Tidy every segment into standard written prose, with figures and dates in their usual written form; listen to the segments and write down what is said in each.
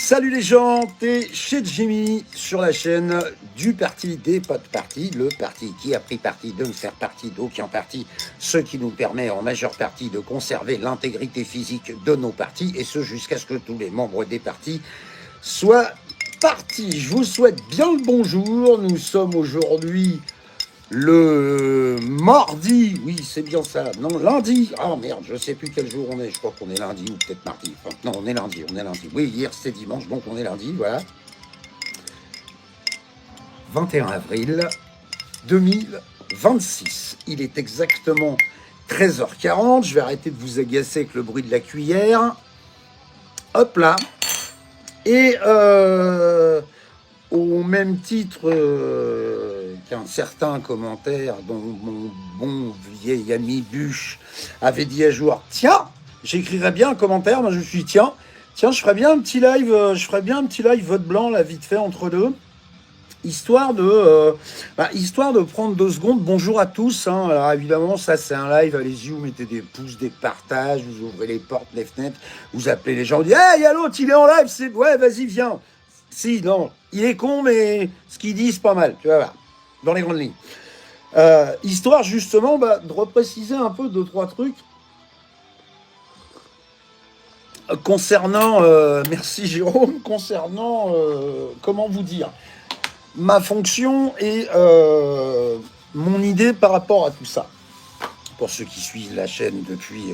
Salut les gens, t'es chez Jimmy sur la chaîne du parti des potes partis, le parti qui a pris parti de ne faire partie d'aucun parti, ce qui nous permet en majeure partie de conserver l'intégrité physique de nos partis, et ce jusqu'à ce que tous les membres des partis soient partis. Je vous souhaite bien le bonjour, nous sommes aujourd'hui le mardi, oui c'est bien ça, non lundi, ah merde, je sais plus quel jour on est, je crois qu'on est lundi ou peut-être mardi, enfin, non on est lundi, oui hier c'était dimanche, donc on est lundi, voilà. 21 avril 2026, il est exactement 13h40, je vais arrêter de vous agacer avec le bruit de la cuillère, hop là, et au même titre qu'un certain commentaire dont mon bon vieil ami Buche avait dit à jour, tiens, j'écrirais bien un commentaire, moi je suis tiens, je ferais bien un petit live, vote blanc là vite fait entre deux, histoire de prendre 2 secondes. Bonjour à tous, hein. Alors évidemment ça c'est un live, allez-y, vous mettez des pouces, des partages, vous ouvrez les portes, les fenêtres, vous appelez les gens, vous dites hey, y'a l'autre, il est en live, c'est ouais, vas-y viens. Si, non, il est con, mais ce qu'il dit, c'est pas mal, tu vas voir, dans les grandes lignes. Histoire, justement, de repréciser un peu 2-3 trucs concernant, merci Jérôme, concernant, comment vous dire, ma fonction et mon idée par rapport à tout ça. Pour ceux qui suivent la chaîne depuis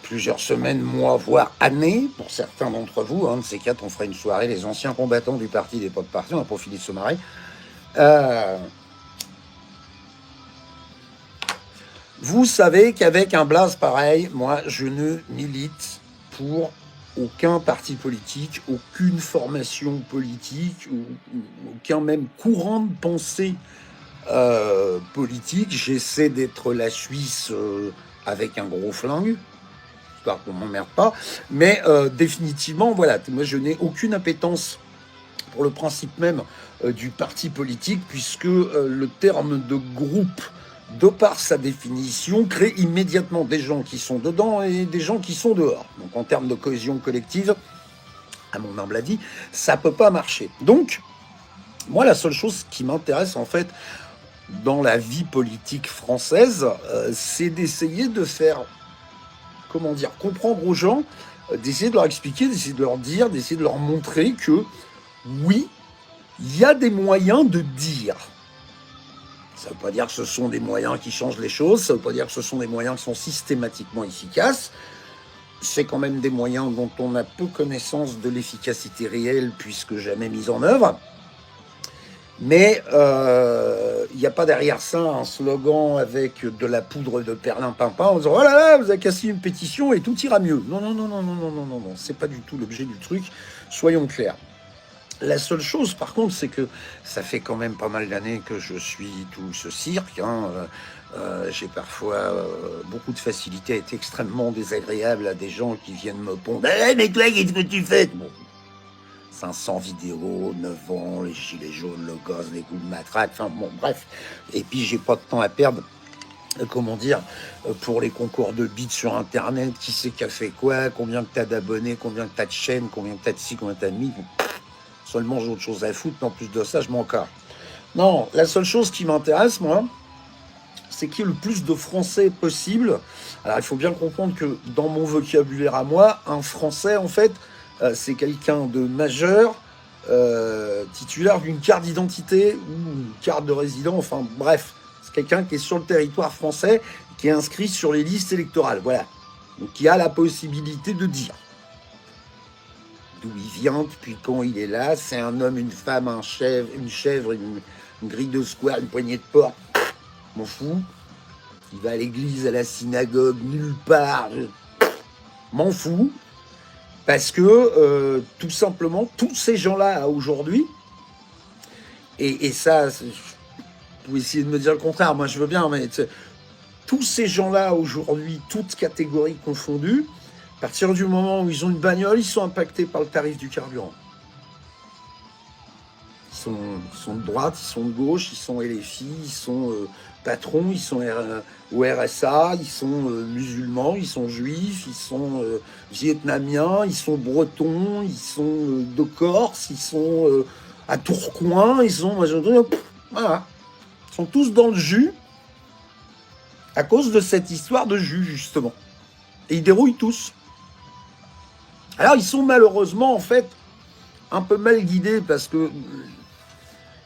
plusieurs semaines, mois, voire années, pour certains d'entre vous, de ces quatre, on ferait une soirée, les anciens combattants du parti des potes partis, on a profité de se marrer. Vous savez qu'avec un blaze pareil, moi, je ne milite pour aucun parti politique, aucune formation politique, aucun même courant de pensée politique. J'essaie d'être la Suisse avec un gros flingue, histoire qu'on m'emmerde pas, mais définitivement, voilà, moi je n'ai aucune appétence pour le principe même du parti politique, puisque le terme de groupe, de par sa définition, crée immédiatement des gens qui sont dedans et des gens qui sont dehors. Donc en termes de cohésion collective, à mon humble avis, ça peut pas marcher. Donc, moi la seule chose qui m'intéresse en fait dans la vie politique française, c'est d'essayer de faire, comment dire, comprendre aux gens, d'essayer de leur expliquer, d'essayer de leur dire, d'essayer de leur montrer que oui, il y a des moyens de dire. Ça ne veut pas dire que ce sont des moyens qui changent les choses, ça ne veut pas dire que ce sont des moyens qui sont systématiquement efficaces. C'est quand même des moyens dont on a peu connaissance de l'efficacité réelle puisque jamais mise en œuvre. Mais il n'y a pas derrière ça un slogan avec de la poudre de perlimpinpin en disant « Oh là là, vous avez cassé une pétition et tout ira mieux ». Non, c'est pas du tout l'objet du truc, soyons clairs. La seule chose, par contre, c'est que ça fait quand même pas mal d'années que je suis tout ce cirque. J'ai parfois beaucoup de facilité à être extrêmement désagréable à des gens qui viennent me pondre. Hey, mais toi, qu'est-ce que tu fais? Bon, 500 vidéos, 9 ans, les gilets jaunes, le gaz, les coups de matraque, enfin bon, bref. Et puis, j'ai pas de temps à perdre. Comment dire, pour les concours de bits sur Internet, qui c'est qui a fait quoi, combien que t'as d'abonnés, combien que t'as de chaînes, combien que t'as de ci, combien t'as de mi. Seulement j'ai autre chose à foutre, mais en plus de ça, je m'en carre. Non, la seule chose qui m'intéresse, moi, c'est qu'il y ait le plus de Français possible. Alors, il faut bien comprendre que dans mon vocabulaire à moi, un Français, en fait, c'est quelqu'un de majeur, titulaire d'une carte d'identité ou une carte de résident, enfin bref, c'est quelqu'un qui est sur le territoire français, qui est inscrit sur les listes électorales, voilà. Donc, qui a la possibilité de dire d'où il vient, depuis quand il est là, c'est un homme, une femme, une chèvre, une grille de square, une poignée de porte, m'en fous. Il va à l'église, à la synagogue, nulle part, m'en fous. Parce que, tout simplement, tous ces gens-là, aujourd'hui, et ça, vous pouvez essayer de me dire le contraire, moi je veux bien, mais tous ces gens-là, aujourd'hui, toutes catégories confondues, à partir du moment où ils ont une bagnole, ils sont impactés par le tarif du carburant. Ils sont de droite, ils sont de gauche, ils sont LFI, ils sont patrons, ils sont au RSA, ils sont musulmans, ils sont juifs, ils sont vietnamiens, ils sont bretons, ils sont de Corse, ils sont à Tourcoing, ils sont... Voilà. Ils sont tous dans le jus à cause de cette histoire de jus, justement. Et ils dérouillent tous. Alors, ils sont malheureusement, en fait, un peu mal guidés parce que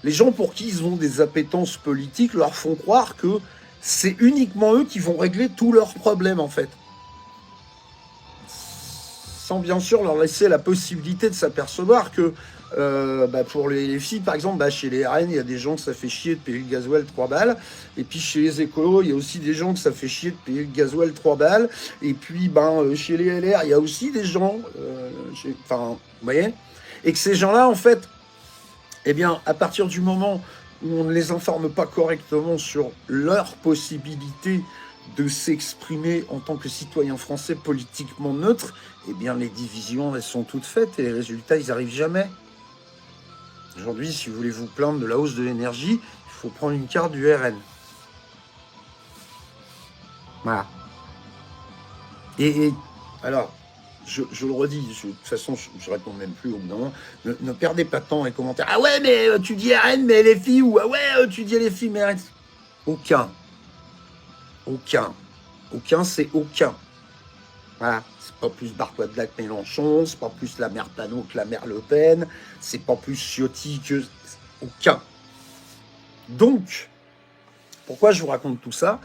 les gens pour qui ils ont des appétences politiques leur font croire que c'est uniquement eux qui vont régler tous leurs problèmes, en fait. Sans bien sûr leur laisser la possibilité de s'apercevoir que pour les filles, par exemple, chez les RN, il y a des gens que ça fait chier de payer le gasoil 3 balles. Et puis chez les écolos, il y a aussi des gens que ça fait chier de payer le gasoil 3 balles. Et puis chez les LR, il y a aussi des gens, vous voyez, et que ces gens-là, en fait, eh bien, à partir du moment où on ne les informe pas correctement sur leur possibilité de s'exprimer en tant que citoyen français politiquement neutre, eh bien, les divisions, elles sont toutes faites et les résultats, ils n'arrivent jamais. Aujourd'hui, si vous voulez vous plaindre de la hausse de l'énergie, il faut prendre une carte du RN. Voilà. Et alors, je le redis, de toute façon, je réponds même plus au bout d'un moment. Ne perdez pas de temps dans les commentaires. Ah ouais, mais tu dis RN, mais les filles, ou ah ouais, tu dis les filles, mais RN. Aucun. Aucun, c'est aucun. Voilà. C'est pas plus Bartois-de-Lac Mélenchon, c'est pas plus la mère Panot que la mère Le Pen, c'est pas plus Ciotti que... Aucun. Donc, pourquoi je vous raconte tout ça?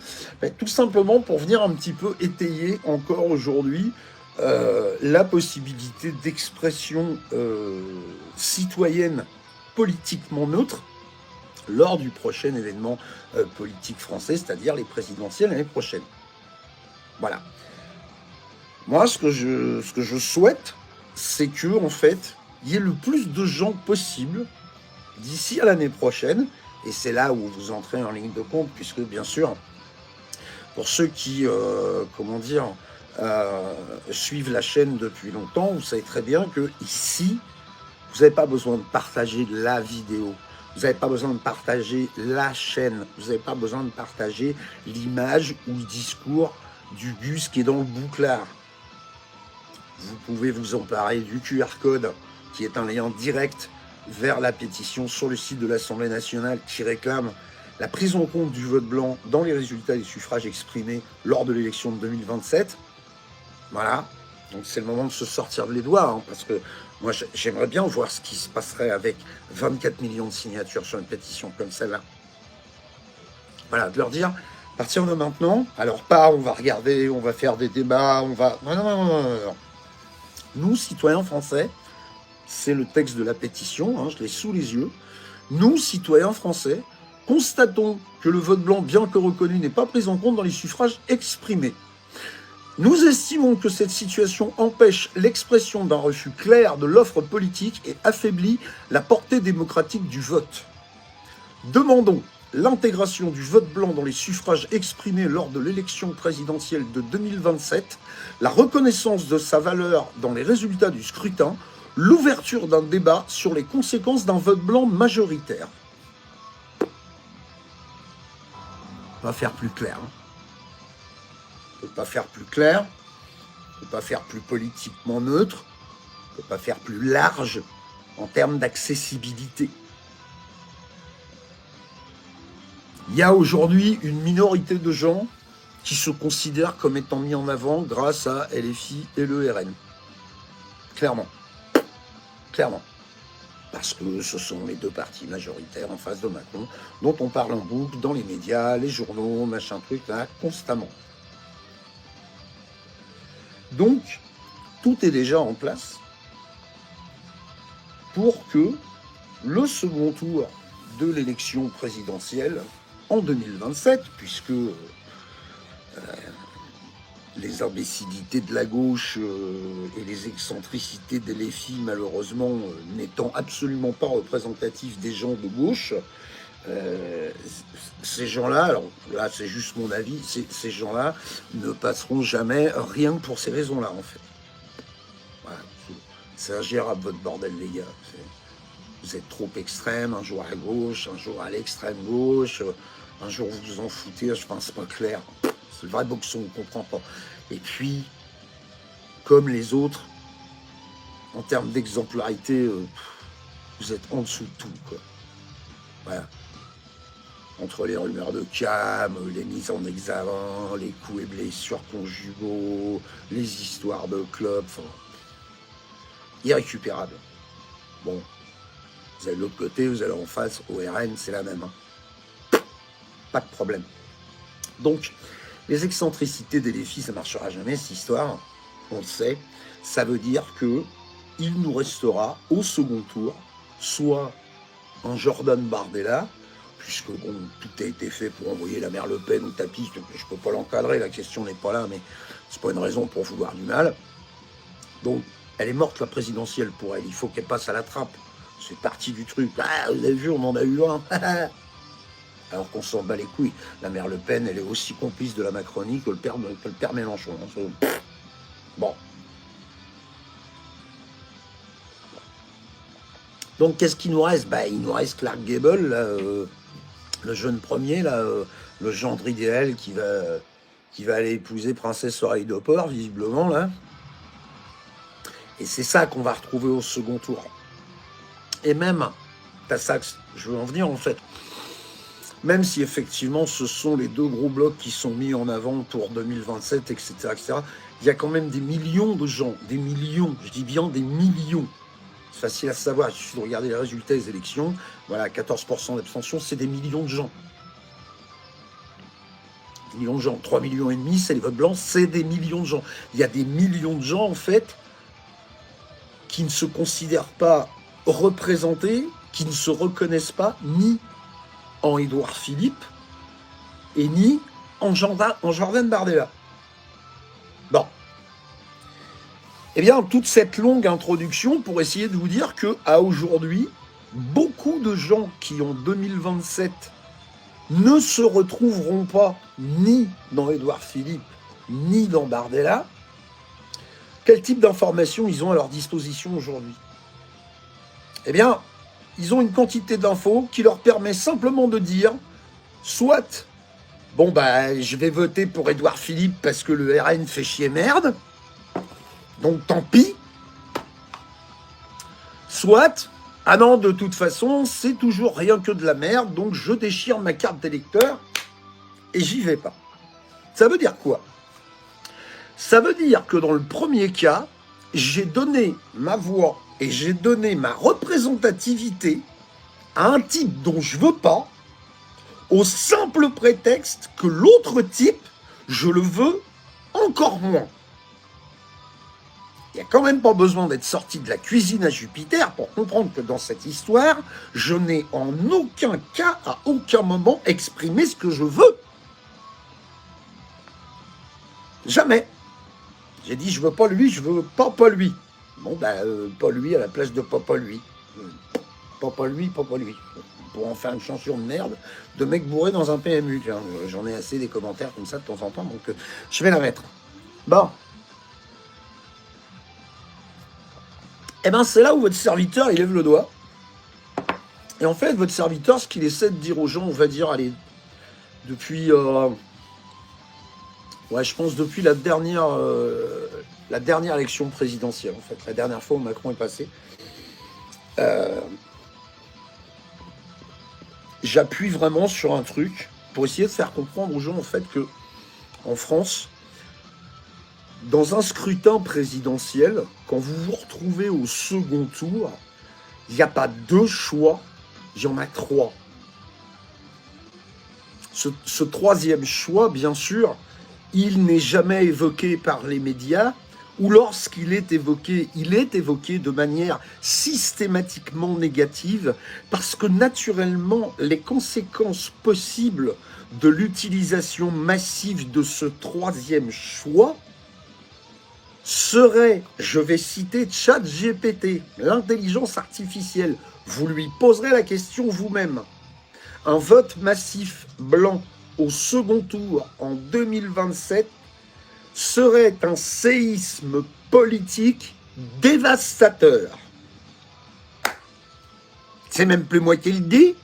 Tout simplement pour venir un petit peu étayer encore aujourd'hui la possibilité d'expression citoyenne politiquement neutre lors du prochain événement politique français, c'est-à-dire les présidentielles l'année prochaine. Voilà. Moi, ce que je souhaite, c'est que, en fait, il y ait le plus de gens possible d'ici à l'année prochaine, et c'est là où vous entrez en ligne de compte, puisque, bien sûr, pour ceux qui, suivent la chaîne depuis longtemps, vous savez très bien que ici, vous n'avez pas besoin de partager la vidéo, vous n'avez pas besoin de partager la chaîne, vous n'avez pas besoin de partager l'image ou le discours du Gus qui est dans le bouclard. Vous pouvez vous emparer du QR code qui est un lien direct vers la pétition sur le site de l'Assemblée nationale qui réclame la prise en compte du vote blanc dans les résultats des suffrages exprimés lors de l'élection de 2027. Voilà, donc c'est le moment de se sortir de les doigts, hein, parce que moi j'aimerais bien voir ce qui se passerait avec 24 millions de signatures sur une pétition comme celle-là. Voilà, de leur dire, à partir de maintenant, alors pas on va regarder, on va faire des débats, on va... Non. Nous, citoyens français, c'est le texte de la pétition, hein, je l'ai sous les yeux. Nous, citoyens français, constatons que le vote blanc, bien que reconnu, n'est pas pris en compte dans les suffrages exprimés. Nous estimons que cette situation empêche l'expression d'un refus clair de l'offre politique et affaiblit la portée démocratique du vote. Demandons l'intégration du vote blanc dans les suffrages exprimés lors de l'élection présidentielle de 2027, la reconnaissance de sa valeur dans les résultats du scrutin, l'ouverture d'un débat sur les conséquences d'un vote blanc majoritaire. On va faire plus clair. On ne peut pas faire plus clair, on ne peut pas faire plus politiquement neutre, on ne peut pas faire plus large en termes d'accessibilité. Il y a aujourd'hui une minorité de gens qui se considèrent comme étant mis en avant grâce à LFI et le RN. Clairement. Parce que ce sont les deux partis majoritaires en face de Macron, dont on parle en boucle dans les médias, les journaux, machin truc, là, constamment. Donc, tout est déjà en place pour que le second tour de l'élection présidentielle en 2027, puisque les imbécilités de la gauche et les excentricités de LFI, malheureusement, n'étant absolument pas représentatifs des gens de gauche, ces gens-là, alors là c'est juste mon avis, ces gens-là ne passeront jamais, rien que pour ces raisons-là, en fait. Voilà, c'est ingérable votre bordel, les gars. Vous êtes trop extrême, un jour à gauche, un jour à l'extrême gauche. Un jour, vous vous en foutez, enfin, c'est pas clair. C'est le vrai boxon, on comprend pas. Et puis, comme les autres, en termes d'exemplarité, vous êtes en dessous de tout, quoi. Voilà. Entre les rumeurs de cam, les mises en examen, les coups et blessures conjugaux, les histoires de club, enfin, irrécupérable. Bon, vous allez de l'autre côté, vous allez en face, au RN, c'est la même. Hein. Pas de problème. Donc, les excentricités des défis, ça ne marchera jamais, cette histoire, on le sait. Ça veut dire que il nous restera au second tour, soit un Jordan Bardella, puisque bon, tout a été fait pour envoyer la mère Le Pen au tapis, je ne peux pas l'encadrer, la question n'est pas là, mais c'est pas une raison pour vouloir du mal. Donc, elle est morte, la présidentielle, pour elle, il faut qu'elle passe à la trappe. C'est parti du truc. Ah, vous avez vu, on en a eu un. Alors qu'on s'en bat les couilles. La mère Le Pen, elle est aussi complice de la Macronie que le père Mélenchon. Bon. Donc, qu'est-ce qu'il nous reste? Il nous reste Clark Gable, là, le jeune premier, là, le gendre idéal qui va aller épouser Princesse Oreille de Porc, visiblement, là. Et c'est ça qu'on va retrouver au second tour. Et même, t'as ça que je veux en venir, en fait. Même si, effectivement, ce sont les deux gros blocs qui sont mis en avant pour 2027, etc., etc., il y a quand même des millions de gens, des millions, je dis bien des millions. C'est facile à savoir, il suffit de regarder les résultats des élections. Voilà, 14% d'abstention, c'est des millions de gens. Des millions de gens. 3,5 millions, c'est les votes blancs, c'est des millions de gens. Il y a des millions de gens, en fait, qui ne se considèrent pas représentés, qui ne se reconnaissent pas ni en Édouard Philippe et ni en Jordan Bardella. Bon. Eh bien, toute cette longue introduction pour essayer de vous dire qu'à aujourd'hui, beaucoup de gens qui en 2027 ne se retrouveront pas ni dans Édouard Philippe, ni dans Bardella. Quel type d'informations ils ont à leur disposition aujourd'hui? Eh bien, ils ont une quantité d'infos qui leur permet simplement de dire, soit, bon je vais voter pour Édouard Philippe parce que le RN fait chier merde, donc tant pis. Soit, ah non, de toute façon, c'est toujours rien que de la merde, donc je déchire ma carte d'électeur et j'y vais pas. Ça veut dire quoi? Ça veut dire que dans le premier cas, j'ai donné ma voix et j'ai donné ma représentativité à un type dont je veux pas, au simple prétexte que l'autre type, je le veux encore moins. Il n'y a quand même pas besoin d'être sorti de la cuisine à Jupiter pour comprendre que dans cette histoire, je n'ai en aucun cas, à aucun moment, exprimé ce que je veux. Jamais. J'ai dit, je veux pas lui, je veux pas lui. Bon, pas lui à la place de pas lui. Pas lui. Pour en faire une chanson de merde de mec bourré dans un PMU. J'en ai assez des commentaires comme ça de temps en temps, donc je vais la mettre. Bon. Eh bien, c'est là où votre serviteur, il lève le doigt. Et en fait, votre serviteur, ce qu'il essaie de dire aux gens, on va dire, allez, depuis... je pense depuis la dernière élection présidentielle, en fait. La dernière fois où Macron est passé. J'appuie vraiment sur un truc pour essayer de faire comprendre aux gens, en fait, que en France, dans un scrutin présidentiel, quand vous vous retrouvez au second tour, il n'y a pas deux choix, il y en a trois. Ce troisième choix, bien sûr, il n'est jamais évoqué par les médias, ou lorsqu'il est évoqué, il est évoqué de manière systématiquement négative, parce que naturellement, les conséquences possibles de l'utilisation massive de ce troisième choix serait, je vais citer ChatGPT, l'intelligence artificielle. Vous lui poserez la question vous-même. Un vote massif blanc au second tour en 2027 serait un séisme politique dévastateur. C'est même plus moi qui le dis,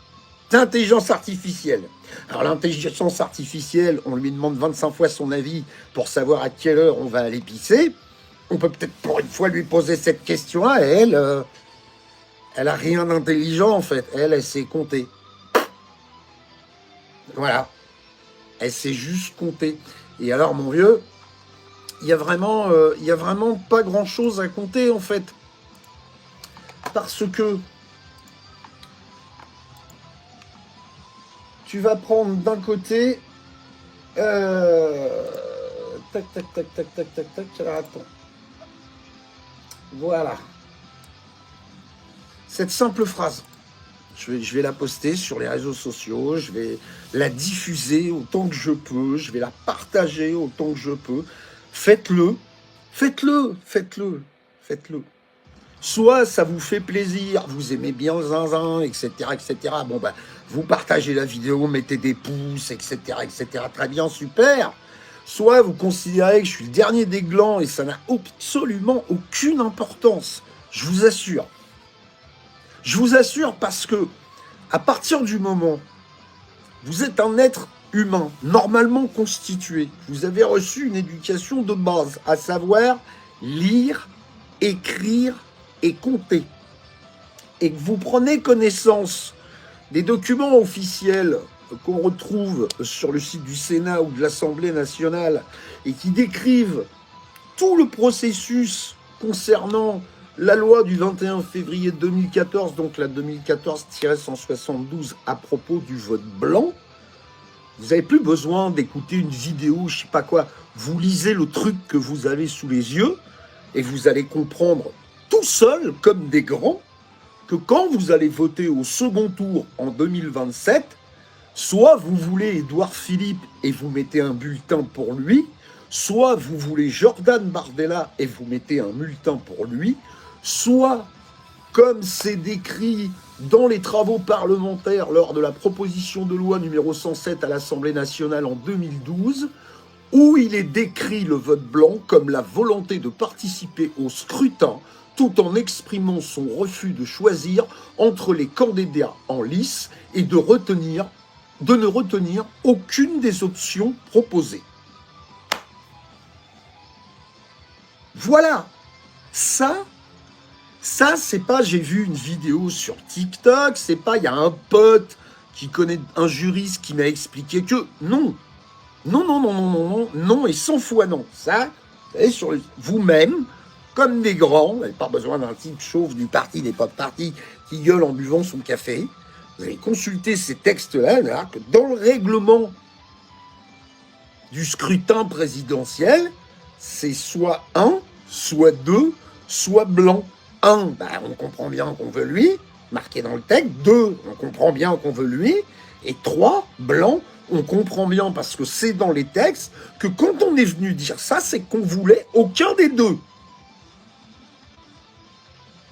c'est l'intelligence artificielle. Alors l'intelligence artificielle, on lui demande 25 fois son avis pour savoir à quelle heure on va aller pisser. On peut peut-être pour une fois lui poser cette question-là, et elle a rien d'intelligent en fait. Elle sait compter. Voilà. Elle sait juste compter. Et alors mon vieux, il y a vraiment pas grand-chose à compter en fait. Parce que tu vas prendre d'un côté... tac, tac, tac, tac, tac, tac, tac, alors attends. Voilà. Cette simple phrase, je vais la poster sur les réseaux sociaux, je vais la diffuser autant que je peux, je vais la partager autant que je peux. Faites-le, faites-le, faites-le, faites-le. Soit ça vous fait plaisir, vous aimez bien zinzin, etc., etc. Bon, ben, vous partagez la vidéo, mettez des pouces, etc., etc. Très bien, super. Soit vous considérez que je suis le dernier des glands et ça n'a absolument aucune importance. Je vous assure. Je vous assure parce que, à partir du moment où vous êtes un être humain, normalement constitué, vous avez reçu une éducation de base, à savoir lire, écrire et compter, et que vous prenez connaissance des documents officiels qu'on retrouve sur le site du Sénat ou de l'Assemblée nationale et qui décrivent tout le processus concernant la loi du 21 février 2014, donc la 2014-172 à propos du vote blanc, vous n'avez plus besoin d'écouter une vidéo, je sais pas quoi. Vous lisez le truc que vous avez sous les yeux et vous allez comprendre tout seul, comme des grands, que quand vous allez voter au second tour en 2027, soit vous voulez Édouard Philippe et vous mettez un bulletin pour lui, soit vous voulez Jordan Bardella et vous mettez un bulletin pour lui, soit, comme c'est décrit dans les travaux parlementaires lors de la proposition de loi numéro 107 à l'Assemblée nationale en 2012, où il est décrit le vote blanc comme la volonté de participer au scrutin tout en exprimant son refus de choisir entre les candidats en lice et de ne retenir aucune des options proposées. Voilà. Ça, c'est pas j'ai vu une vidéo sur TikTok, c'est pas il y a un pote qui connaît un juriste qui m'a expliqué que non. Non, et 100 fois non. Ça, vous savez, sur vous-même, comme des grands, vous n'avez pas besoin d'un type chauve du parti, des pas de parti, qui gueule en buvant son café. Vous allez consulter ces textes-là, là, que dans le règlement du scrutin présidentiel, c'est soit 1, soit 2, soit blanc. 1, ben, on comprend bien qu'on veut lui, marqué dans le texte. 2, on comprend bien qu'on veut lui. Et 3, blanc, on comprend bien, parce que c'est dans les textes, que quand on est venu dire ça, c'est qu'on voulait aucun des deux.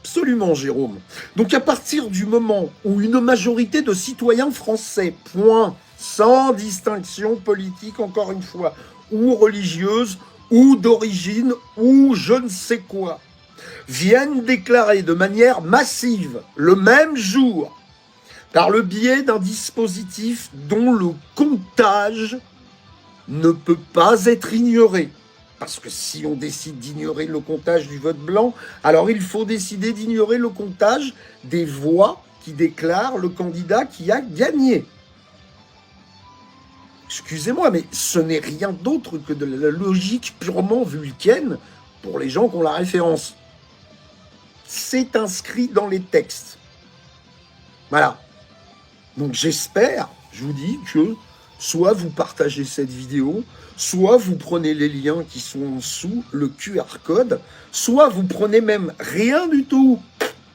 Absolument, Jérôme. Donc à partir du moment où une majorité de citoyens français, point, sans distinction politique, encore une fois, ou religieuse, ou d'origine, ou je ne sais quoi, viennent déclarer de manière massive, le même jour, par le biais d'un dispositif dont le comptage ne peut pas être ignoré. Parce que si on décide d'ignorer le comptage du vote blanc, alors il faut décider d'ignorer le comptage des voix qui déclarent le candidat qui a gagné. Excusez-moi, mais ce n'est rien d'autre que de la logique purement vulcaine pour les gens qui ont la référence. C'est inscrit dans les textes. Voilà. Donc j'espère, je vous dis, que soit vous partagez cette vidéo, soit vous prenez les liens qui sont en dessous, le QR code, soit vous prenez même rien du tout.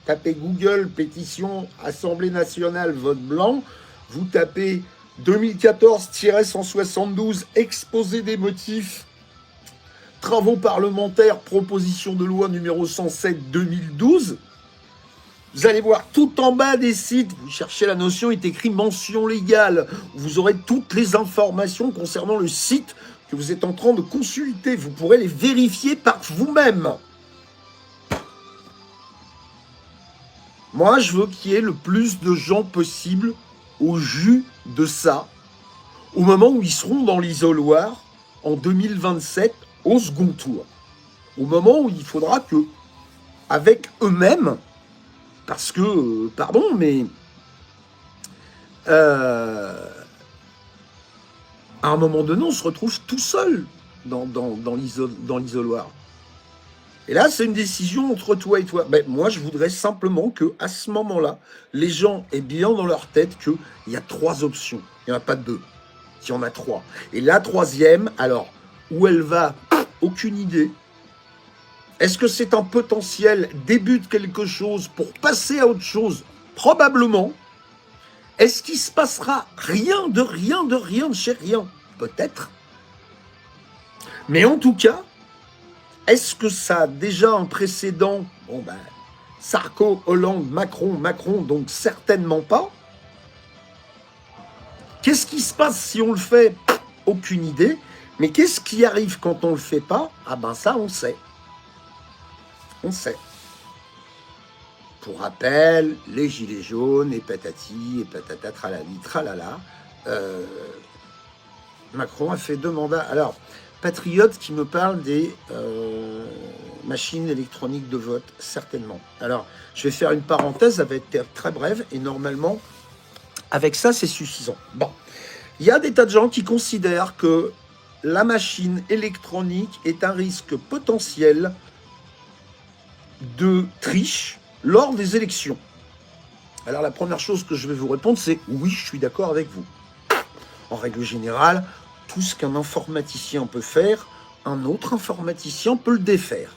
Tapez Google, pétition, Assemblée nationale, vote blanc, vous tapez 2014-172, exposé des motifs, travaux parlementaires, proposition de loi numéro 107-2012. Vous allez voir tout en bas des sites, vous cherchez la notion, il est écrit mention légale. Vous aurez toutes les informations concernant le site que vous êtes en train de consulter. Vous pourrez les vérifier par vous-même. Moi, je veux qu'il y ait le plus de gens possible au jus de ça, au moment où ils seront dans l'isoloir en 2027 au second tour. Au moment où il faudra que, avec eux-mêmes, parce que, pardon, mais à un moment donné, on se retrouve tout seul dans l'isoloir. Et là, c'est une décision entre toi et toi. Ben, moi, je voudrais simplement que, à ce moment-là, les gens aient bien dans leur tête qu'il y a 3 options. Il n'y en a pas 2. Il y en a 3. Et la 3e, alors, où elle va, aucune idée. Est-ce que c'est un potentiel début de quelque chose pour passer à autre chose? Probablement. Est-ce qu'il se passera rien de chez rien? Peut-être. Mais en tout cas, est-ce que ça a déjà un précédent? Bon ben, Sarko, Hollande, Macron, donc certainement pas. Qu'est-ce qui se passe si on le fait? Aucune idée. Mais qu'est-ce qui arrive quand on le fait pas? Ah ben ça, on sait. On sait. Pour rappel, les gilets jaunes et patati et patata tralali tralala. Macron a fait 2 mandats. Alors, Patriote qui me parle des machines électroniques de vote, certainement. Alors, je vais faire une parenthèse, ça va être très brève, et normalement, avec ça, c'est suffisant. Bon, il y a des tas de gens qui considèrent que la machine électronique est un risque potentiel de triche lors des élections. Alors, la première chose que je vais vous répondre, c'est oui, je suis d'accord avec vous. En règle générale, tout ce qu'un informaticien peut faire, un autre informaticien peut le défaire.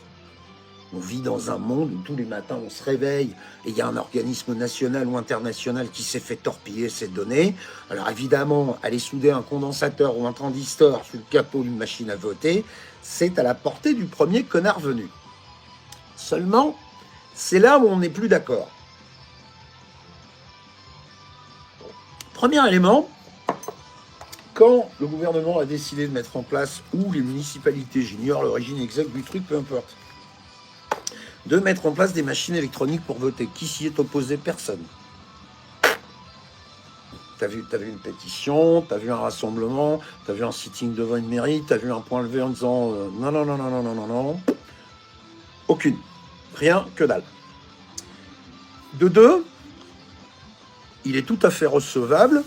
On vit dans un monde où tous les matins on se réveille et il y a un organisme national ou international qui s'est fait torpiller ces données. Alors évidemment, aller souder un condensateur ou un transistor sur le capot d'une machine à voter, c'est à la portée du premier connard venu. Seulement, c'est là où on n'est plus d'accord. Premier élément, quand le gouvernement a décidé de mettre en place, ou les municipalités, j'ignore l'origine exacte du truc, peu importe, de mettre en place des machines électroniques pour voter. Qui s'y est opposé? Personne. T'as vu une pétition, t'as vu un rassemblement, t'as vu un sitting devant une mairie, t'as vu un point levé en disant non. Aucune. Rien que dalle. De 2, il est tout à fait recevable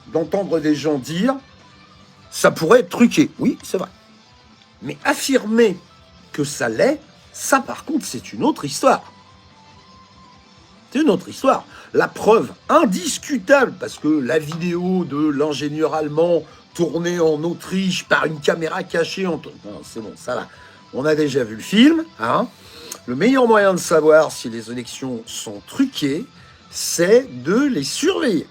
d'entendre des gens dire ça pourrait être truqué. Oui, c'est vrai. Mais affirmer que ça l'est, ça par contre, c'est une autre histoire. C'est une autre histoire. La preuve indiscutable, parce que la vidéo de l'ingénieur allemand tournée en Autriche par une caméra cachée non, c'est bon, ça va. On a déjà vu le film. Hein. Le meilleur moyen de savoir si les élections sont truquées, c'est de les surveiller.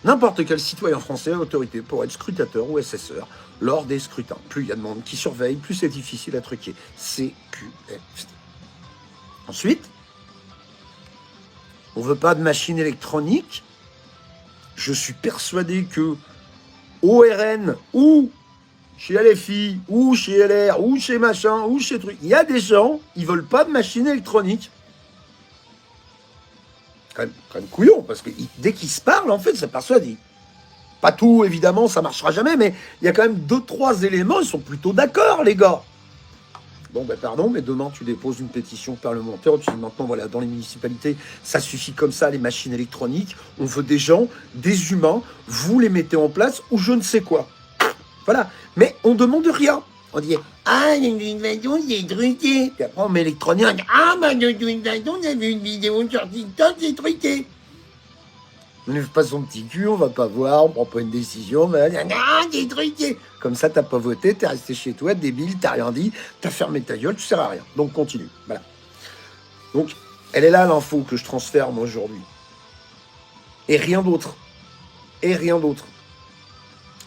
N'importe quel citoyen français a autorité pour être scrutateur ou assesseur lors des scrutins. Plus il y a de monde qui surveille, plus c'est difficile à truquer. CQFD. Ensuite, on ne veut pas de machine électronique. Je suis persuadé que au RN ou chez LFI ou chez LR ou chez machin ou chez truc, il y a des gens, ils veulent pas de machine électronique. Quand même couillon, parce que dès qu'ils se parlent, en fait, c'est persuadé. Pas tout, évidemment, ça marchera jamais, mais il y a quand même 2-3 éléments, ils sont plutôt d'accord, les gars. Bon, ben pardon, mais demain, tu déposes une pétition parlementaire, tu dis maintenant, voilà, dans les municipalités, ça suffit comme ça, les machines électroniques, on veut des gens, des humains, vous les mettez en place, ou je ne sais quoi. Voilà, mais on demande rien. On dit, ah, il y a une invasion, c'est truqué. Puis après, on met l'électronique, on dit, ah, bah, il y a une invasion, on a vu une vidéo sur TikTok, c'est truqué. On ne fait pas son petit cul, on va pas voir, on prend pas une décision, mais ah, c'est truqué. Comme ça, t'as pas voté, t'es resté chez toi, débile, t'as rien dit, t'as fermé ta gueule, tu sers à rien. Donc, continue. Voilà. Donc, elle est là, l'info que je transfère, moi, aujourd'hui. Et rien d'autre. Et rien d'autre.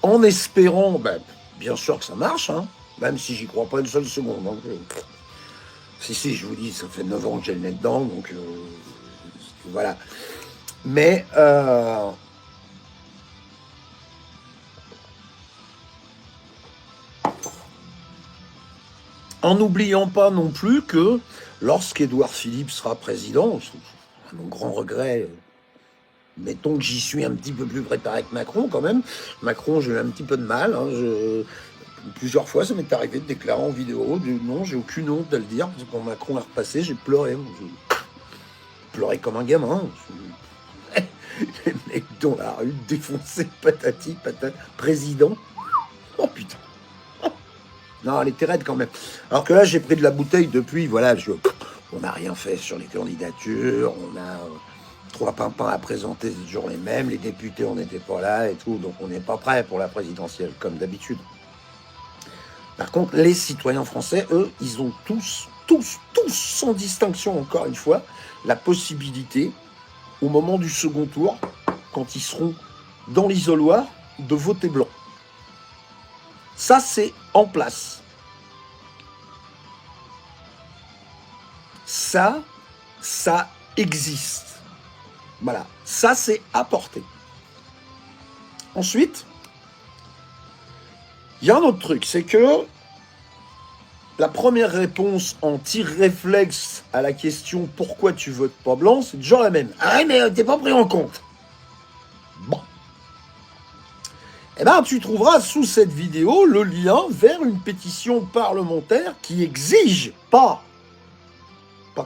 En espérant, ben, bien sûr que ça marche, hein. Même si j'y crois pas une seule seconde. Donc, si, je vous dis, ça fait 9 ans que j'ai le nez dedans, donc voilà. Mais en n'oubliant pas non plus que lorsqu'Édouard Philippe sera président, à mon grand regret, Mettons que j'y suis un petit peu plus préparé que Macron, quand même. Macron, j'ai eu un petit peu de mal. Hein, plusieurs fois, ça m'est arrivé de déclarer en vidéo, non, j'ai aucune honte de le dire, parce que quand Macron est repassé, j'ai pleuré. J'ai pleuré comme un gamin. Les mecs dans la rue, défoncés, patati, patata, président. Oh putain. Non, elle était raide quand même. Alors que là, j'ai pris de la bouteille depuis, voilà, on n'a rien fait sur les candidatures, on a 3 pimpins à présenter, c'est toujours les mêmes, les députés, on n'était pas là et tout, donc on n'est pas prêt pour la présidentielle, comme d'habitude. Par contre, les citoyens français, eux, ils ont tous, sans distinction, encore une fois, la possibilité, au moment du second tour, quand ils seront dans l'isoloir, de voter blanc. Ça, c'est en place. Ça existe. Voilà, ça, c'est apporté. Ensuite, il y a un autre truc, c'est que la première réponse en tir réflexe à la question « Pourquoi tu votes pas blanc ?» c'est toujours la même. « Ah ouais, mais t'es pas pris en compte. » Bon. Eh bien, tu trouveras sous cette vidéo le lien vers une pétition parlementaire qui exige, pas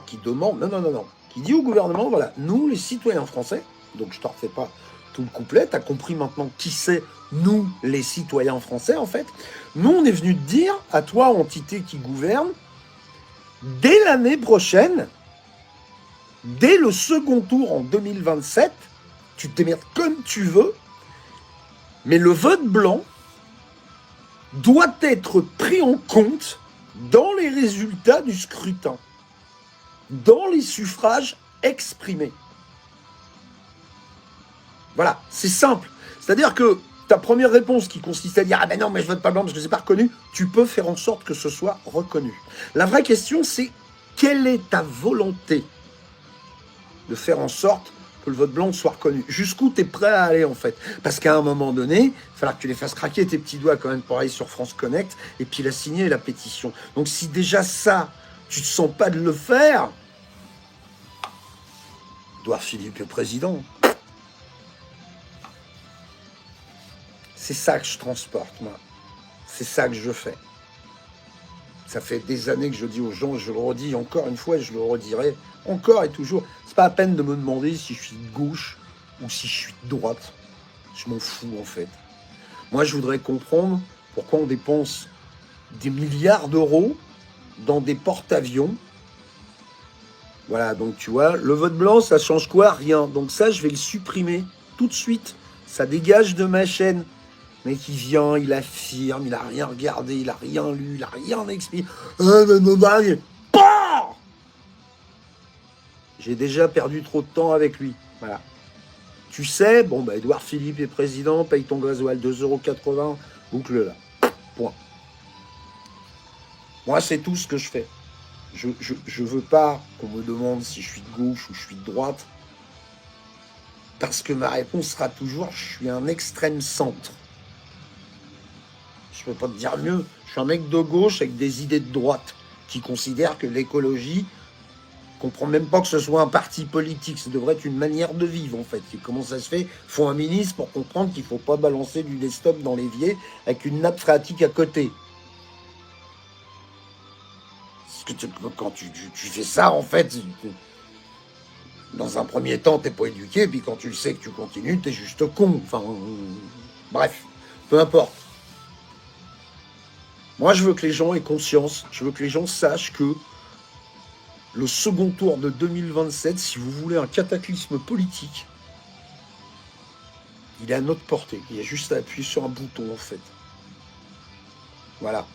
qui demande, non, qui dit au gouvernement, voilà, nous, les citoyens français, donc je te refais pas tout le couplet, t'as compris maintenant qui c'est, nous, les citoyens français, en fait. Nous, on est venu te dire, à toi, entité qui gouverne, dès l'année prochaine, dès le second tour en 2027, tu te démerdes comme tu veux, mais le vote blanc doit être pris en compte dans les résultats du scrutin, dans les suffrages exprimés. Voilà, c'est simple. C'est-à-dire que ta première réponse qui consiste à dire « Ah ben non, mais je vote pas blanc parce que c'est pas reconnu », tu peux faire en sorte que ce soit reconnu. La vraie question, c'est quelle est ta volonté de faire en sorte que le vote blanc soit reconnu? Jusqu'où tu es prêt à aller, en fait? Parce qu'à un moment donné, il va falloir que tu les fasses craquer tes petits doigts quand même pour aller sur France Connect et puis la signer, la pétition. Donc si déjà ça, tu te sens pas de le faire, Édouard Philippe est président. C'est ça que je transporte, moi. C'est ça que je fais. Ça fait des années que je dis aux gens, je le redis encore une fois, je le redirai encore et toujours. C'est pas à peine de me demander si je suis de gauche ou si je suis de droite. Je m'en fous, en fait. Moi, je voudrais comprendre pourquoi on dépense des milliards d'euros dans des porte-avions. Voilà, donc tu vois, le vote blanc, ça change quoi? Rien. Donc ça, je vais le supprimer tout de suite. Ça dégage de ma chaîne. Mais qui vient, il affirme, il a rien regardé, il a rien lu, il a rien expliqué. J'ai déjà perdu trop de temps avec lui. Voilà. Tu sais, bon, bah, Édouard Philippe est président, paye ton gasoil 2,80 €, boucle là. Point. Moi, c'est tout ce que je fais. Je veux pas qu'on me demande si je suis de gauche ou je suis de droite. Parce que ma réponse sera toujours, je suis un extrême centre. Je ne peux pas te dire mieux. Je suis un mec de gauche avec des idées de droite qui considère que l'écologie ne comprend même pas que ce soit un parti politique. Ça devrait être une manière de vivre, en fait. Et comment ça se fait? Il faut un ministre pour comprendre qu'il ne faut pas balancer du desktop dans l'évier avec une nappe phréatique à côté. Parce que quand tu fais ça, en fait, dans un premier temps, tu n'es pas éduqué. Puis quand tu le sais que tu continues, tu es juste con. Enfin, bref, peu importe. Moi, je veux que les gens aient conscience, je veux que les gens sachent que le second tour de 2027, si vous voulez un cataclysme politique, il est à notre portée. Il y a juste à appuyer sur un bouton, en fait. Voilà.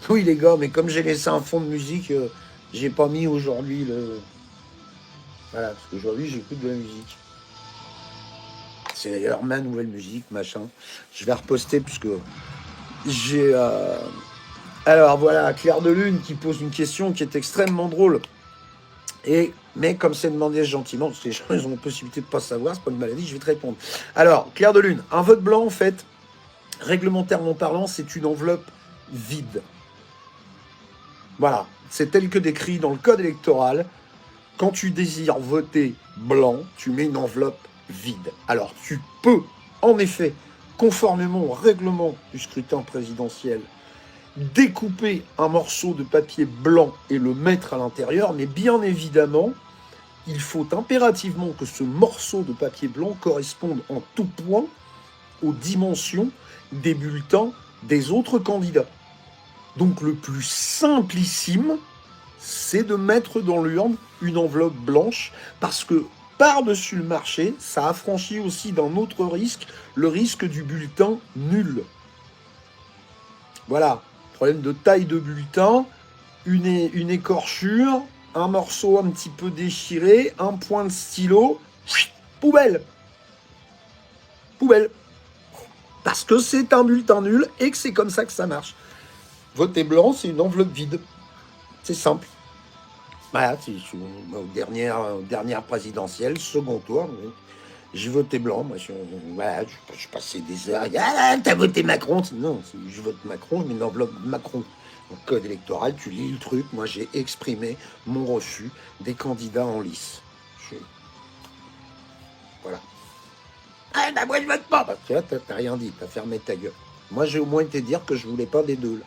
Oui, les gars, mais comme j'ai laissé un fond de musique, j'ai pas mis aujourd'hui le... Voilà, parce qu'aujourd'hui, j'écoute de la musique. C'est d'ailleurs ma nouvelle musique, machin. Je vais reposter, puisque j'ai... Alors voilà, Claire de Lune qui pose une question qui est extrêmement drôle. Mais comme c'est demandé gentiment, parce que les gens ils ont la possibilité de ne pas savoir, c'est pas une maladie, je vais te répondre. Alors, Claire de Lune, un vote blanc, en fait, réglementairement parlant, c'est une enveloppe vide. Voilà, c'est tel que décrit dans le code électoral. Quand tu désires voter blanc, tu mets une enveloppe vide. Alors tu peux, en effet, conformément au règlement du scrutin présidentiel, découper un morceau de papier blanc et le mettre à l'intérieur, mais bien évidemment, il faut impérativement que ce morceau de papier blanc corresponde en tout point aux dimensions des bulletins des autres candidats. Donc le plus simplissime, c'est de mettre dans l'urne une enveloppe blanche, parce que par-dessus le marché, ça affranchit aussi d'un autre risque, le risque du bulletin nul. Voilà, problème de taille de bulletin, une écorchure, un morceau un petit peu déchiré, un point de stylo, poubelle. Poubelle. Parce que c'est un bulletin nul et que c'est comme ça que ça marche. Voter blanc, c'est une enveloppe vide. C'est simple. Voilà, aux dernières présidentielles, second tour, j'ai voté blanc. Moi, je passais des heures. Ah, t'as voté Macron? Non, je vote Macron, mais une enveloppe Macron. Au code électoral, tu lis le truc. Moi, j'ai exprimé mon refus des candidats en lice. Voilà. Ah, bah, moi, je vote pas. Bah, tu vois, t'as rien dit, t'as fermé ta gueule. Moi, j'ai au moins été dire que je voulais pas des deux, là.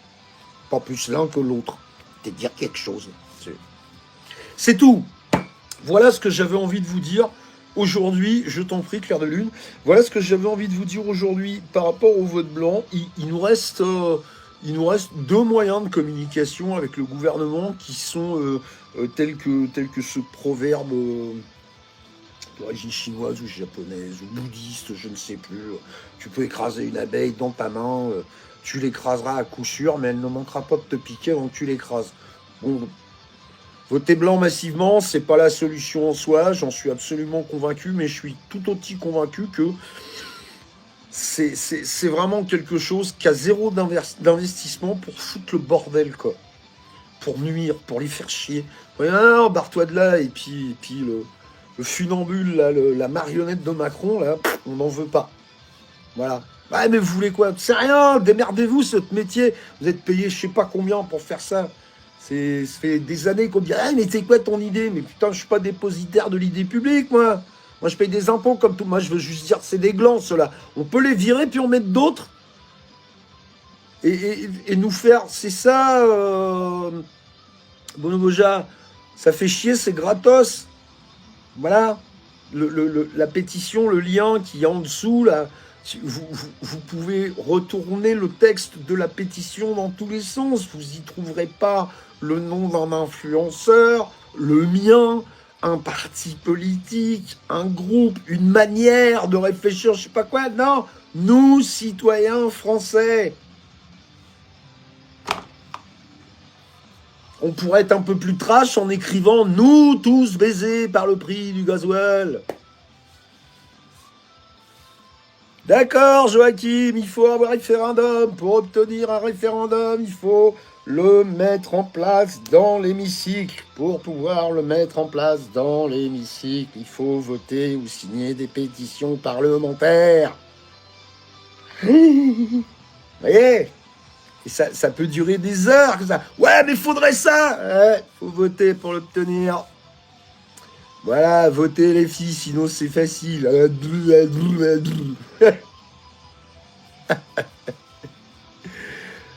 Pas plus l'un que l'autre. C'était dire quelque chose. C'est tout. Voilà ce que j'avais envie de vous dire aujourd'hui. Je t'en prie, Claire de Lune. Voilà ce que j'avais envie de vous dire aujourd'hui par rapport au vote blanc. Il nous reste deux moyens de communication avec le gouvernement qui sont tels que ce proverbe d'origine chinoise ou japonaise ou bouddhiste, je ne sais plus. Tu peux écraser une abeille dans ta main, tu l'écraseras à coup sûr, mais elle ne manquera pas de te piquer avant que tu l'écrases. Bon, voter blanc massivement, c'est pas la solution en soi, j'en suis absolument convaincu, mais je suis tout aussi convaincu que c'est vraiment quelque chose qui a zéro d'investissement pour foutre le bordel, quoi. Pour nuire, pour les faire chier. Ouais, non, barre-toi de là, et puis le funambule, là, la marionnette de Macron, là, on n'en veut pas. Voilà. Ouais, mais vous voulez quoi? C'est rien, démerdez-vous, ce métier. Vous êtes payé je sais pas combien pour faire ça. Ça fait des années qu'on dit « Ah, mais c'est quoi ton idée ?» Mais putain, je suis pas dépositaire de l'idée publique, moi. Moi, je paye des impôts comme tout. Moi, je veux juste dire, c'est des glands, ceux-là. On peut les virer, puis en mettre d'autres. Et nous faire... C'est ça, Bonoboja. Ça fait chier, c'est gratos. Voilà. La pétition, le lien qui est en dessous, là... Vous pouvez retourner le texte de la pétition dans tous les sens. Vous n'y trouverez pas le nom d'un influenceur, le mien, un parti politique, un groupe, une manière de réfléchir, je sais pas quoi. Non, nous, citoyens français. On pourrait être un peu plus trash en écrivant « Nous, tous baisés par le prix du gasoil ». D'accord, Joachim, il faut un référendum. Pour obtenir un référendum, il faut le mettre en place dans l'hémicycle. Pour pouvoir le mettre en place dans l'hémicycle, il faut voter ou signer des pétitions parlementaires. Vous voyez? Et ça peut durer des heures. Ça. Ouais, mais il faudrait ça. Ouais, faut voter pour l'obtenir. Voilà, votez les filles, sinon c'est facile.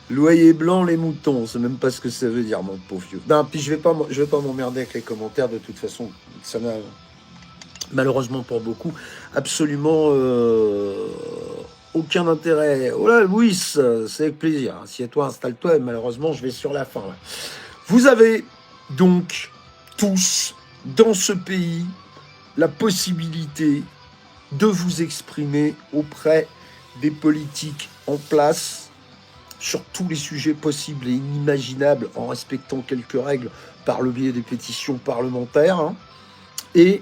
Loyer blanc, les moutons, c'est même pas ce que ça veut dire, mon pauvre vieux. Non, puis je vais pas m'emmerder avec les commentaires, de toute façon, ça n'a malheureusement pour beaucoup absolument aucun intérêt. Oh là, Louis, c'est avec plaisir. Assieds-toi, installe-toi, et malheureusement, je vais sur la fin. Là. Vous avez donc tous dans ce pays la possibilité de vous exprimer auprès des politiques en place sur tous les sujets possibles et inimaginables en respectant quelques règles par le biais des pétitions parlementaires. Hein. Et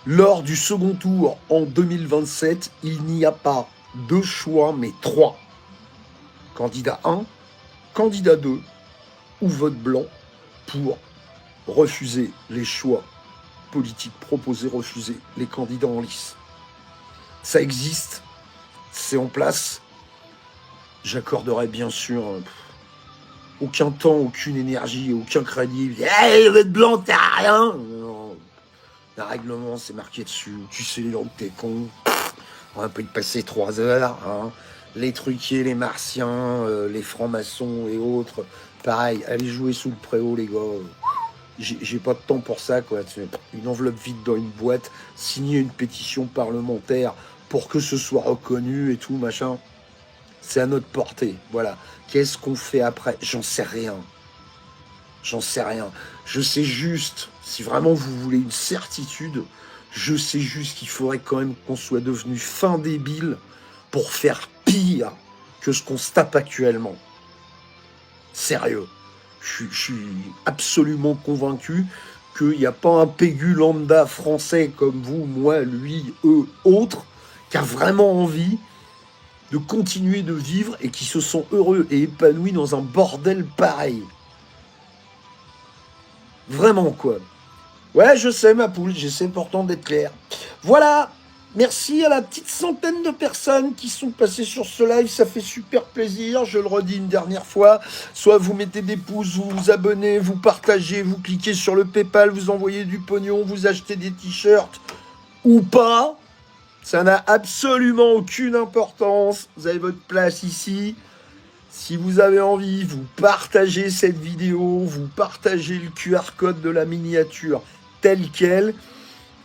lors du second tour en 2027, il n'y a pas 2 choix, mais 3. Candidat 1, candidat 2 ou vote blanc pour refuser les choix politiques proposés, refuser les candidats en lice. Ça existe, c'est en place. J'accorderai bien sûr aucun temps, aucune énergie, aucun crédit. Hey, vote blanc, t'as rien. Non. Le règlement, c'est marqué dessus. Tu sais donc t'es con. On va pas y passer 3 heures. Hein. Les truquiers, les martiens, les francs-maçons et autres. Pareil, allez jouer sous le préau, les gars. J'ai pas de temps pour ça, quoi. Une enveloppe vide dans une boîte, signer une pétition parlementaire pour que ce soit reconnu et tout, machin. C'est à notre portée, voilà. Qu'est-ce qu'on fait après? J'en sais rien. J'en sais rien. Je sais juste, si vraiment vous voulez une certitude, je sais juste qu'il faudrait quand même qu'on soit devenu fin débile pour faire pire que ce qu'on se tape actuellement. Sérieux. Je suis absolument convaincu qu'il n'y a pas un pégu lambda français comme vous, moi, lui, eux, autres, qui a vraiment envie de continuer de vivre et qui se sont heureux et épanouis dans un bordel pareil. Vraiment, quoi. Ouais, je sais, ma poule, j'essaie pourtant d'être clair. Voilà. Merci à la petite centaine de personnes qui sont passées sur ce live, ça fait super plaisir, je le redis une dernière fois. Soit vous mettez des pouces, vous vous abonnez, vous partagez, vous cliquez sur le PayPal, vous envoyez du pognon, vous achetez des t-shirts ou pas. Ça n'a absolument aucune importance. Vous avez votre place ici. Si vous avez envie, vous partagez cette vidéo, vous partagez le QR code de la miniature tel quel.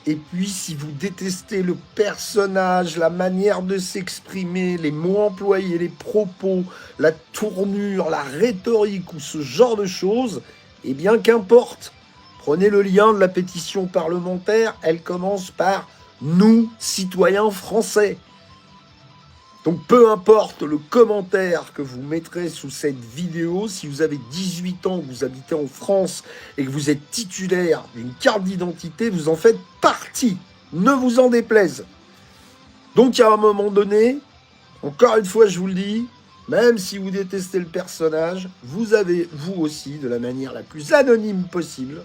Et puis, si vous détestez le personnage, la manière de s'exprimer, les mots employés, les propos, la tournure, la rhétorique ou ce genre de choses, eh bien, qu'importe. Prenez le lien de la pétition parlementaire. Elle commence par « Nous, citoyens français ». Donc, peu importe le commentaire que vous mettrez sous cette vidéo, si vous avez 18 ans, que vous habitez en France et que vous êtes titulaire d'une carte d'identité, vous en faites partie. Ne vous en déplaise. Donc, à un moment donné, encore une fois, je vous le dis, même si vous détestez le personnage, vous avez, vous aussi, de la manière la plus anonyme possible,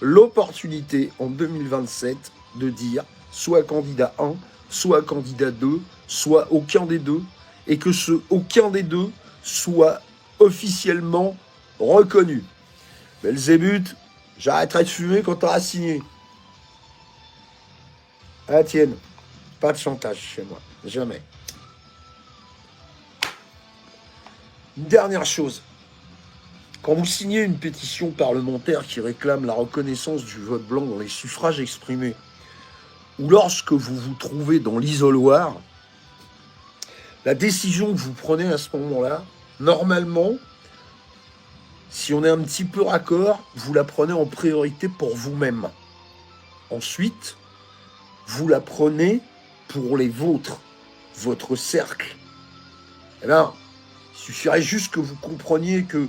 l'opportunité en 2027 de dire soit candidat 1, soit candidat 2, soit aucun des deux, et que ce aucun des deux soit officiellement reconnu. Belzébuth, j'arrêterai de fumer quand t'auras signé. À la tienne. Pas de chantage chez moi. Jamais. Une dernière chose. Quand vous signez une pétition parlementaire qui réclame la reconnaissance du vote blanc dans les suffrages exprimés, ou lorsque vous vous trouvez dans l'isoloir, la décision que vous prenez à ce moment-là, normalement, si on est un petit peu raccord, vous la prenez en priorité pour vous-même. Ensuite, vous la prenez pour les vôtres, votre cercle. Eh bien, il suffirait juste que vous compreniez que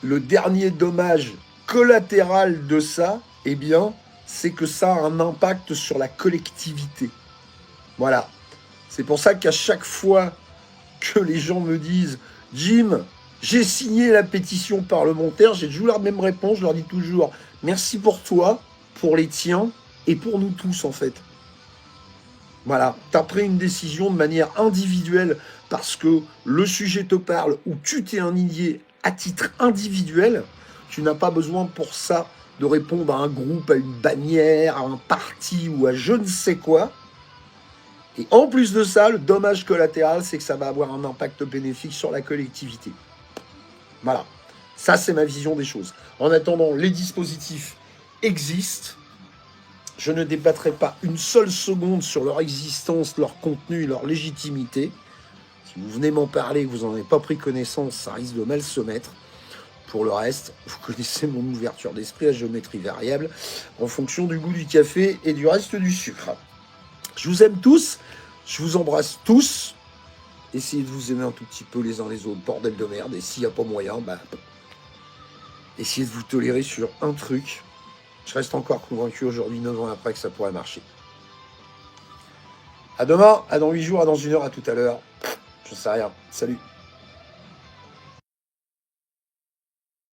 le dernier dommage collatéral de ça, eh bien, c'est que ça a un impact sur la collectivité. Voilà. C'est pour ça qu'à chaque fois que les gens me disent « Jim, j'ai signé la pétition parlementaire », j'ai toujours la même réponse, je leur dis toujours « Merci pour toi, pour les tiens et pour nous tous en fait ». Voilà, tu as pris une décision de manière individuelle parce que le sujet te parle ou tu t'es indigné à titre individuel. Tu n'as pas besoin pour ça de répondre à un groupe, à une bannière, à un parti ou à je ne sais quoi. Et en plus de ça, le dommage collatéral, c'est que ça va avoir un impact bénéfique sur la collectivité. Voilà, ça c'est ma vision des choses. En attendant, les dispositifs existent. Je ne débattrai pas une seule seconde sur leur existence, leur contenu, leur légitimité. Si vous venez m'en parler et que vous n'en avez pas pris connaissance, ça risque de mal se mettre. Pour le reste, vous connaissez mon ouverture d'esprit à géométrie variable en fonction du goût du café et du reste du sucre. Je vous aime tous, je vous embrasse tous. Essayez de vous aimer un tout petit peu les uns les autres, bordel de merde. Et s'il n'y a pas moyen, essayez de vous tolérer sur un truc. Je reste encore convaincu aujourd'hui, 9 ans après, que ça pourrait marcher. À demain, à dans 8 jours, à dans 1 heure, à tout à l'heure. Je ne sais rien. Salut.